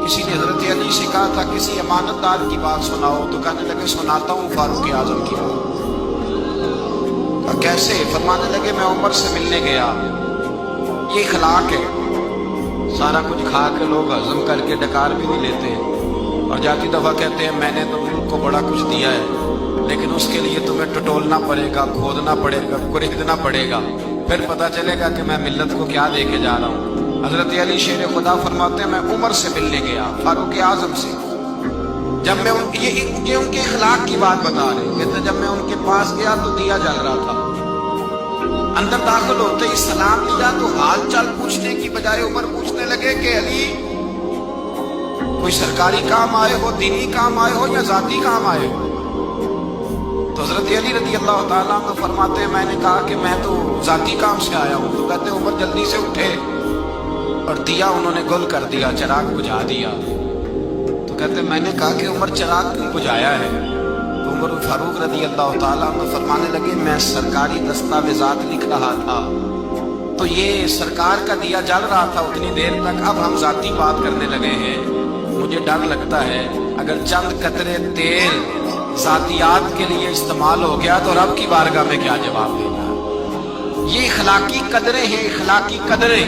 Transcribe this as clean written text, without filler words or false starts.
کسی نے حضرت علی سے کہا تھا کسی امانت دار کی بات سناؤ، تو کہنے لگے سناتا ہوں فاروق اعظم کی بات۔ کہا کیسے؟ فرمانے لگے میں عمر سے ملنے گیا، یہ اخلاق ہے، سارا کچھ کھا کے لوگ ہضم کر کے ڈکار بھی نہیں لیتے، اور جاتی دفعہ کہتے ہیں میں نے تو ملک کو بڑا کچھ دیا ہے، لیکن اس کے لیے تمہیں ٹٹولنا پڑے گا، کھودنا پڑے گا، خریدنا پڑے گا، پھر پتہ چلے گا کہ میں ملت کو کیا دے کے جا رہا ہوں۔ حضرت علی شیر خدا فرماتے ہیں میں عمر سے ملنے گیا، فاروق اعظم سے، جب میں یہ ان کے اخلاق کی بات بتا رہے کہتے جب میں ان کے پاس گیا تو دیا جل رہا تھا، اندر داخل ہوتے ہی سلام دیا تو حال چال پوچھنے کی بجائے عمر پوچھنے لگے کہ علی کوئی سرکاری کام آئے ہو، دینی کام آئے ہو یا ذاتی کام آئے ہو؟ تو حضرت علی رضی اللہ تعالیٰ عنہ فرماتے ہیں میں نے کہا کہ میں تو ذاتی کام سے آیا ہوں۔ تو کہتے عمر جلدی سے اٹھے اور دیا انہوں نے گل کر دیا، چراغ بجھا دیا۔ تو کہتے میں نے کہا کہ عمر چراغ کیوں بجھایا ہے؟ تو عمر فاروق رضی اللہ تعالیٰ عنہ فرمانے لگے میں سرکاری دستاویزات لکھ رہا تھا، تو یہ سرکار کا دیا جل رہا تھا اتنی دیر تک، اب ہم ذاتی بات کرنے لگے ہیں، مجھے ڈر لگتا ہے اگر چند قطرے تیل ذاتیات کے لیے استعمال ہو گیا تو رب کی بارگاہ میں کیا جواب دینا۔ یہ اخلاقی قدریں ہیں، اخلاقی قدریں۔